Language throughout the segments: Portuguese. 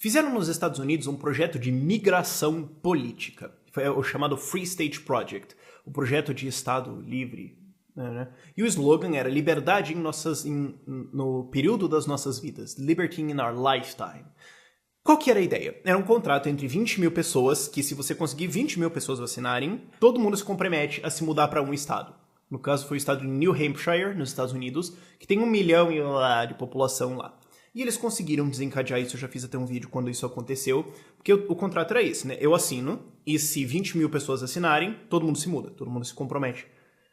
Fizeram nos Estados Unidos um projeto de migração política. Foi o chamado Free State Project, o projeto de Estado livre. Né? E o slogan era liberdade no período das nossas vidas. Liberty in our lifetime. Qual que era a ideia? Era um contrato entre 20 mil pessoas, que se você conseguir 20 mil pessoas vacinarem, todo mundo se compromete a se mudar para um estado. No caso foi o estado de New Hampshire, nos Estados Unidos, que tem 1 milhão de população lá. E eles conseguiram desencadear isso, eu já fiz até um vídeo quando isso aconteceu, porque o contrato era esse, né? Eu assino, e se 20 mil pessoas assinarem, todo mundo se muda, todo mundo se compromete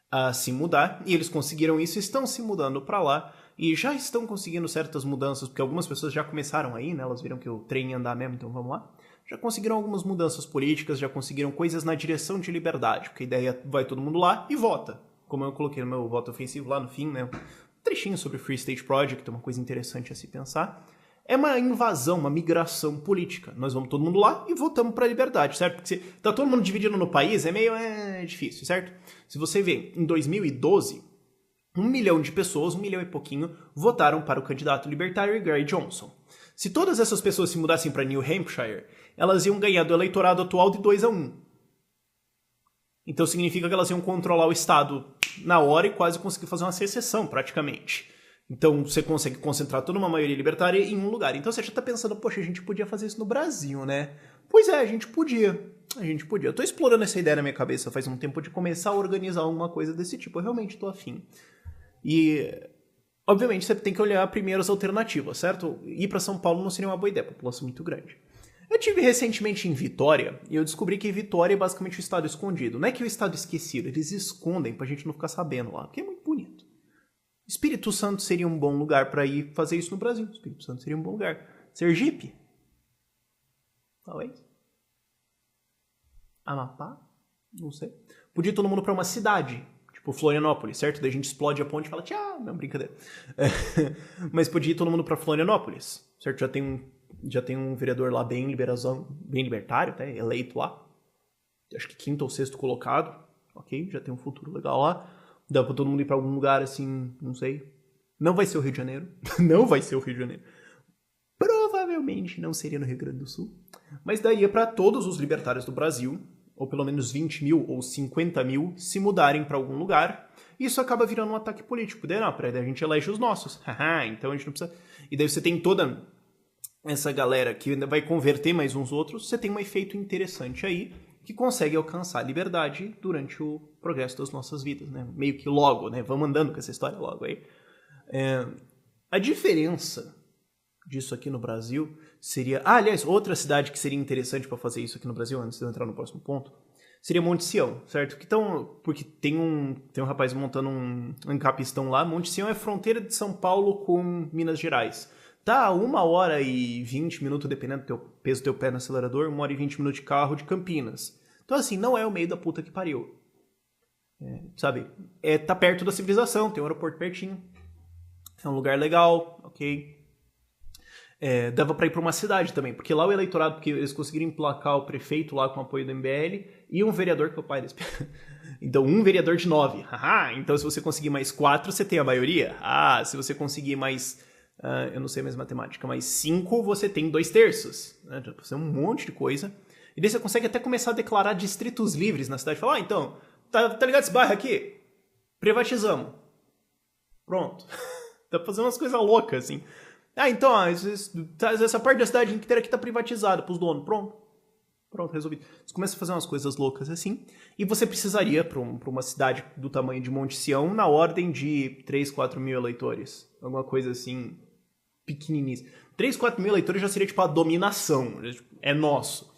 a se mudar, e eles conseguiram isso, estão se mudando para lá, e já estão conseguindo certas mudanças, porque algumas pessoas já começaram aí, né? Elas viram que o trem ia andar mesmo, então vamos lá. Já conseguiram algumas mudanças políticas, já conseguiram coisas na direção de liberdade, porque a ideia vai todo mundo lá e vota. Como eu coloquei no meu voto ofensivo lá no fim, né? Trechinho sobre o Free State Project, uma coisa interessante a se pensar. É uma invasão, uma migração política. Nós vamos todo mundo lá e votamos para a liberdade, certo? Porque se tá todo mundo dividido no país, é meio difícil, certo? Se você vê, em 2012, 1 milhão de pessoas, 1 milhão e pouquinho, votaram para o candidato libertário Gary Johnson. Se todas essas pessoas se mudassem para New Hampshire, elas iam ganhar do eleitorado atual de 2-1. Então significa que elas iam controlar o estado na hora e quase conseguir fazer uma secessão, praticamente. Então você consegue concentrar toda uma maioria libertária em um lugar. Então você já tá pensando, poxa, a gente podia fazer isso no Brasil, né? Pois é, a gente podia. Eu tô explorando essa ideia na minha cabeça faz um tempo de começar a organizar alguma coisa desse tipo. Eu realmente tô afim. E, obviamente, você tem que olhar primeiro as alternativas, certo? Ir pra São Paulo não seria uma boa ideia, população muito grande. Eu estive recentemente em Vitória e eu descobri que Vitória é basicamente o estado escondido. Não é que o estado esquecido, eles escondem pra gente não ficar sabendo lá, porque é muito bonito. Espírito Santo seria um bom lugar pra ir fazer isso no Brasil. Espírito Santo seria um bom lugar. Sergipe? Talvez. Amapá? Não sei. Podia ir todo mundo pra uma cidade, tipo Florianópolis, certo? Daí a gente explode a ponte e fala, tchau, não, brincadeira. Mas podia ir todo mundo pra Florianópolis, certo? Já tem um vereador lá bem libertário, né? Eleito lá. Acho que 5º ou 6º colocado. Ok, já tem um futuro legal lá. Dá pra todo mundo ir pra algum lugar assim, não sei. Não vai ser o Rio de Janeiro. Não vai ser o Rio de Janeiro. Provavelmente não seria no Rio Grande do Sul. Mas daí é pra todos os libertários do Brasil, ou pelo menos 20 mil ou 50 mil, se mudarem pra algum lugar. E isso acaba virando um ataque político. Daí não, daí a gente elege os nossos. Então a gente não precisa... E daí você tem toda essa galera que ainda vai converter mais uns outros. Você tem um efeito interessante aí, que consegue alcançar a liberdade durante o progresso das nossas vidas, né? Meio que logo, né? Vamos andando com essa história logo aí. A diferença disso aqui no Brasil seria... aliás, outra cidade que seria interessante para fazer isso aqui no Brasil, antes de eu entrar no próximo ponto, seria Monte Sião, certo? Porque tem um rapaz montando um capistão lá. Monte Sião é fronteira de São Paulo com Minas Gerais. Tá 1h20, dependendo do peso do teu pé no acelerador, 1h20 de carro de Campinas. Então, assim, não é o meio da puta que pariu. Sabe? Tá perto da civilização, tem um aeroporto pertinho. É um lugar legal, ok? Dava pra ir pra uma cidade também, porque lá o eleitorado, porque eles conseguiram emplacar o prefeito lá com o apoio do MBL e um vereador que é o pai desse... Então, um vereador de 9. Então, se você conseguir mais 4, você tem a maioria. Se você conseguir mais... eu não sei mais matemática, mas 5 você tem 2/3. Né? Você tem um monte de coisa. E daí você consegue até começar a declarar distritos livres na cidade. Falar, então, tá ligado esse bairro aqui? Privatizamos. Pronto. Dá pra fazer umas coisas loucas, assim. Então, essa parte da cidade inteira aqui tá privatizada pros donos. Pronto, resolvido. Você começa a fazer umas coisas loucas assim, e você precisaria, pra uma cidade do tamanho de Monte Sião, na ordem de 3, 4 mil eleitores. Alguma coisa assim, pequeniníssima. 3, 4 mil eleitores já seria tipo a dominação, é nosso.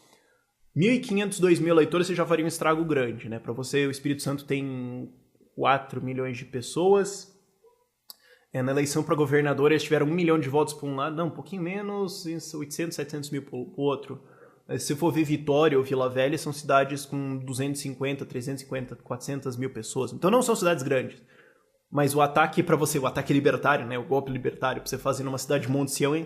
1.500, 2.000 eleitores você já faria um estrago grande, né? Pra você, o Espírito Santo tem 4 milhões de pessoas. Na eleição para governador eles tiveram 1 milhão de votos para um lado, não, um pouquinho menos, 800, 700 mil para o outro. Se for ver Vitória ou Vila Velha, são cidades com 250, 350, 400 mil pessoas. Então não são cidades grandes. Mas o ataque para você, o ataque libertário, né, o golpe libertário, para você fazer numa cidade de Monte Sião, hein?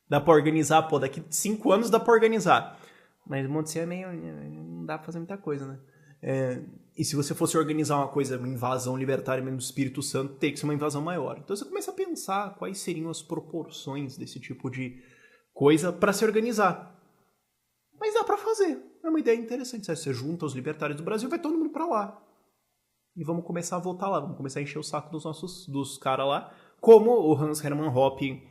Dá para organizar, pô, daqui 5 anos dá para organizar. Mas Monte Sião é meio... não dá para fazer muita coisa, né? E se você fosse organizar uma coisa, uma invasão libertária mesmo do Espírito Santo, teria que ser uma invasão maior. Então você começa a pensar quais seriam as proporções desse tipo de coisa para se organizar. Mas dá para fazer. É uma ideia interessante. Você junta os libertários do Brasil, vai todo mundo para lá. E vamos começar a votar lá. Vamos começar a encher o saco dos caras lá. Como o Hans Hermann Hoppe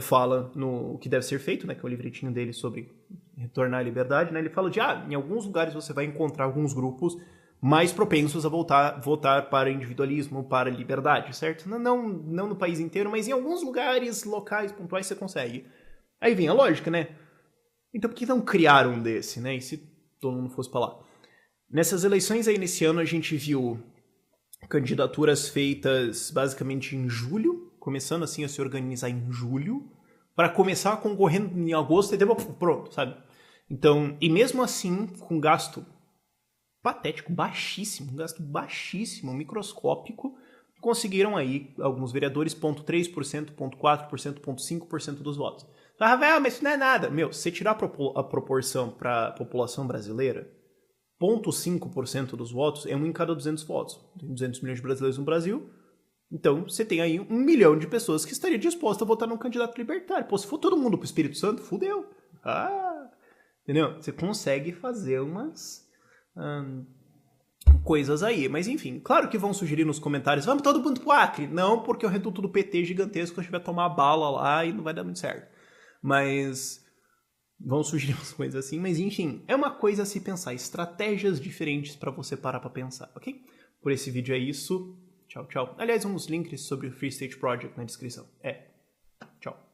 fala no que deve ser feito, né? Que é o livretinho dele sobre retornar à liberdade. Né? Ele fala de, em alguns lugares você vai encontrar alguns grupos mais propensos a votar para individualismo, para liberdade, certo? Não no país inteiro, mas em alguns lugares locais, pontuais, você consegue. Aí vem a lógica, né? Então por que não criar um desse, né? E se todo mundo fosse para lá? Nessas eleições aí nesse ano a gente viu candidaturas feitas basicamente em julho, começando assim a se organizar em julho, para começar concorrendo em agosto, setembro, pronto, sabe? Então, e mesmo assim, com gasto patético, baixíssimo, um gasto baixíssimo, microscópico, conseguiram aí alguns vereadores 0,3%, 0,4%, 0,5% dos votos. Ah, mas isso não é nada. Meu, se você tirar a proporção para a população brasileira, 0,5% dos votos é 1 em cada 200 votos. Tem 200 milhões de brasileiros no Brasil, então você tem aí 1 milhão de pessoas que estaria disposta a votar num candidato libertário. Pô, se for todo mundo pro Espírito Santo, fudeu. Entendeu? Você consegue fazer umas coisas aí. Mas enfim, claro que vão sugerir nos comentários, vamos todo mundo pro Acre. Não, porque o reduto do PT gigantesco, a gente vai tomar bala lá e não vai dar muito certo. Mas vão sugerir umas coisas assim, mas enfim, é uma coisa a se pensar, estratégias diferentes para você parar para pensar, ok? Por esse vídeo é isso, tchau, tchau. Aliás, uns links sobre o Free State Project na descrição. Tchau.